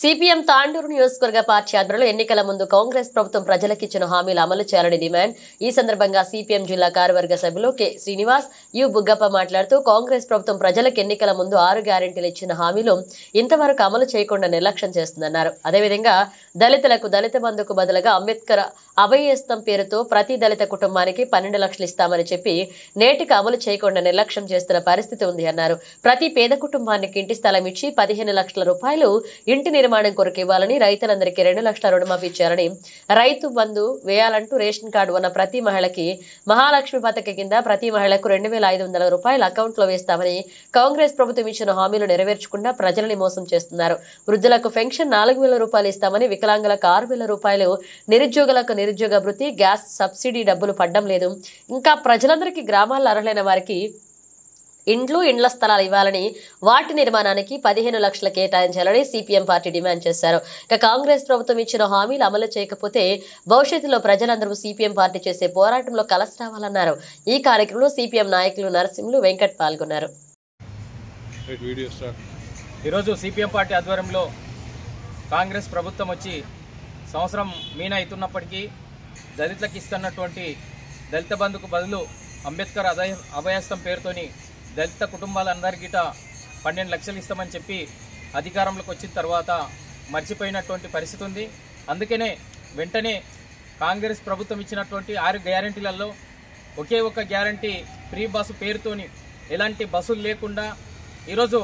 CPM Tandur నియోజకవర్గ party ఆధ్వర్యంలో ఎన్నికల ముందు కాంగ్రెస్ ప్రభుత్వం ప్రజలకు ఇచ్చిన హామీలు అమలు చేయాలని డిమాండ్. ఈ సందర్భంగా సిపిఎం జిల్లా కార్యవర్గ సభ్యులు కె శ్రీనివాస్, యు బుగ్గప్ప మాట్లాడుతూ కాంగ్రెస్ ప్రభుత్వం ప్రజలకు ఎన్నికల ముందు 6 గ్యారెంటీలు ఇచ్చిన హామీలు ఇంతవరకు అమలు చేయకుండా నిర్లక్ష్యం చేస్తుందన్నారు. అదేవిధంగా దళితులకు దళిత బంధుకు బదులుగా అంబేద్కర్ అభయహస్తం పేరుతో ప్రతి దళిత కుటుంబానికి 12 లక్షలు ఇస్తామని చెప్పి నేటికి అమలు చేయకుండా నిర్లక్ష్యం చేస్తున్న పరిస్థితి ఉంది అన్నారు. ప్రతి పేద కుటుంబానికి ఇంటి స్థలం ఇచ్చి 15 లక్షల రూపాయలు ఇంటి నిర్మాణం కొరకు ఇవ్వాలని, రైతులందరికీ 2 లక్షల రుణమాఫీ చేయాలని, రైతు బంధు వేయాలంటూ రేషన్ కార్డు ఉన్న ప్రతి మహిళకి మహాలక్ష్మి పథకం కింద ప్రతి మహిళకు 2,500 రూపాయలు అకౌంట్లో వేస్తామని కాంగ్రెస్ ప్రభుత్వం ఇచ్చిన హామీలు నెరవేర్చకుండా ప్రజలని మోసం చేస్తున్నారు. వృద్ధులకు పెన్షన్ 4,000 రూపాయలు ఇస్తామని, వికలాంగులకు 6,000 రూపాయలు, నిరుద్యోగులకు నిరుద్యోగ భృతి, గ్యాస్ సబ్సిడీ డబ్బులు పడ్డం లేదు. ఇంకా ప్రజలందరికీ గ్రామాల్లో అర్హులైన వారికి ఇండ్ల స్థలాలు ఇవ్వాలని, వాటి నిర్మాణానికి 15 లక్షలు కేటాయించాలని సిపిఎం పార్టీ డిమాండ్ చేశారు. ఇక కాంగ్రెస్ ప్రభుత్వం ఇచ్చిన హామీలు అమలు చేయకపోతే భవిష్యత్తులో ప్రజలందరూ సిపిఎం పార్టీ చేసే పోరాటంలో కలిసి రావాలన్నారు. ఈ కార్యక్రమంలో సిపిఎం నాయకులు నరసింహులు, వెంకట్ పాల్గొన్నారు. ఈరోజు సిపిఎం పార్టీ ఆధ్వర్యంలో కాంగ్రెస్ ప్రభుత్వం వచ్చి సంవత్సరం మీన అవుతున్నప్పటికీ దళితులకు ఇస్తున్నటువంటి దళిత బంధుకు బదులు అంబేద్కర్ అభయహస్తం పేరుతోని దళిత కుటుంబాలందరికీ 12 లక్షలు ఇస్తామని చెప్పి అధికారంలోకి వచ్చిన తర్వాత మర్చిపోయినటువంటి పరిస్థితి ఉంది. అందుకనే వెంటనే కాంగ్రెస్ ప్రభుత్వం ఇచ్చినటువంటి 6 గ్యారంటీలలో ఒకే ఒక గ్యారంటీ ఫ్రీ బస్సు పేరుతోని ఎలాంటి బస్సులు లేకుండా ఈరోజు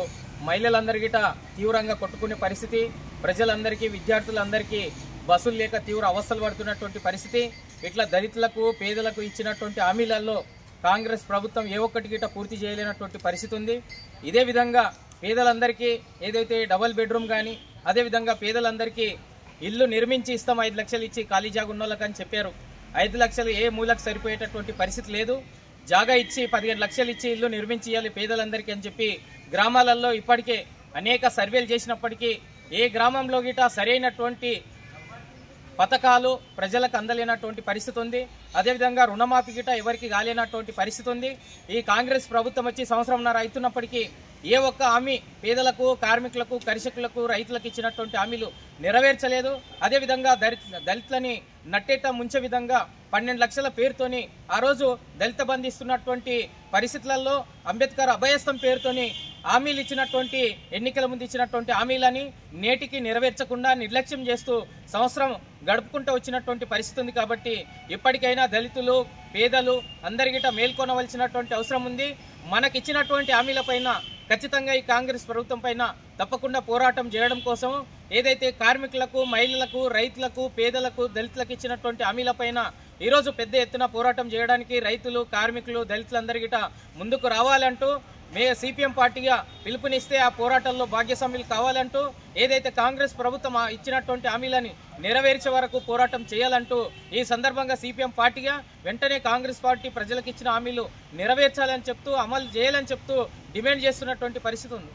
మహిళలందరికీ తీవ్రంగా కొట్టుకునే పరిస్థితి, ప్రజలందరికీ విద్యార్థులందరికీ బస్సులు లేక తీవ్ర అవస్థలు పడుతున్నటువంటి పరిస్థితి. ఇట్లా దళితులకు పేదలకు ఇచ్చినటువంటి హామీలలో కాంగ్రెస్ ప్రభుత్వం ఏ ఒక్కటి గిట పూర్తి చేయలేనటువంటి పరిస్థితి ఉంది. ఇదే విధంగా పేదలందరికీ ఏదైతే డబుల్ బెడ్రూమ్ కానీ, అదేవిధంగా పేదలందరికీ ఇల్లు నిర్మించి ఇస్తాం 5 లక్షలు ఇచ్చి ఖాళీ జాగా ఉన్నోళ్ళకని చెప్పారు. 5 లక్షలు ఏ మూలకు సరిపోయేటటువంటి పరిస్థితి లేదు. జాగా ఇచ్చి 15 లక్షలు ఇచ్చి ఇల్లు నిర్మించి ఇవ్వాలి పేదలందరికీ అని చెప్పి గ్రామాలలో ఇప్పటికే అనేక సర్వేలు చేసినప్పటికీ ఏ గ్రామంలో గిట సరైనటువంటి పథకాలు ప్రజలకు అందలేనటువంటి పరిస్థితి ఉంది. అదేవిధంగా రుణమాఫీ గిట ఎవరికి కాలేనటువంటి పరిస్థితి ఉంది. ఈ కాంగ్రెస్ ప్రభుత్వం వచ్చి సంవత్సరంన్నర అవుతున్నప్పటికీ ఏ ఒక్క హామీ పేదలకు, కార్మికులకు, కర్షకులకు, రైతులకు ఇచ్చినటువంటి హామీలు నెరవేర్చలేదు. అదేవిధంగా దళితులని నట్టేట ముంచే విధంగా 12 లక్షల పేరుతోని ఆ రోజు దళిత బంధు ఇస్తున్నటువంటి పరిస్థితులలో అంబేద్కర్ అభయహస్తం పేరుతోని హామీలు ఇచ్చినటువంటి ఎన్నికల ముందు ఇచ్చినటువంటి హామీలని నేటికి నెరవేర్చకుండా నిర్లక్ష్యం చేస్తూ సంవత్సరం గడుపుకుంటూ వచ్చినటువంటి పరిస్థితి ఉంది. కాబట్టి ఇప్పటికైనా దళితులు, పేదలు అందరికిట మేల్కొనవలసినటువంటి అవసరం ఉంది. మనకిచ్చినటువంటి హామీలపైన ఖచ్చితంగా ఈ కాంగ్రెస్ ప్రభుత్వం పైన తప్పకుండా పోరాటం చేయడం కోసం ఏదైతే కార్మికులకు, మహిళలకు, రైతులకు, పేదలకు, దళితులకు ఇచ్చినటువంటి హామీలపైన ఈరోజు పెద్ద ఎత్తున పోరాటం చేయడానికి రైతులు, కార్మికులు, దళితులందరికీ ముందుకు రావాలంటూ సిపిఎం పార్టీగా పిలుపునిస్తే ఆ పోరాటంలో భాగస్వాములు కావాలంటూ ఏదైతే కాంగ్రెస్ ప్రభుత్వం ఇచ్చినటువంటి హామీలని నెరవేర్చే వరకు పోరాటం చేయాలంటూ ఈ సందర్భంగా సిపిఎం పార్టీగా వెంటనే కాంగ్రెస్ పార్టీ ప్రజలకు ఇచ్చిన హామీలు నెరవేర్చాలని చెప్తూ, అమలు చేయాలని చెప్తూ డిమాండ్ చేస్తున్నటువంటి పరిస్థితి ఉంది.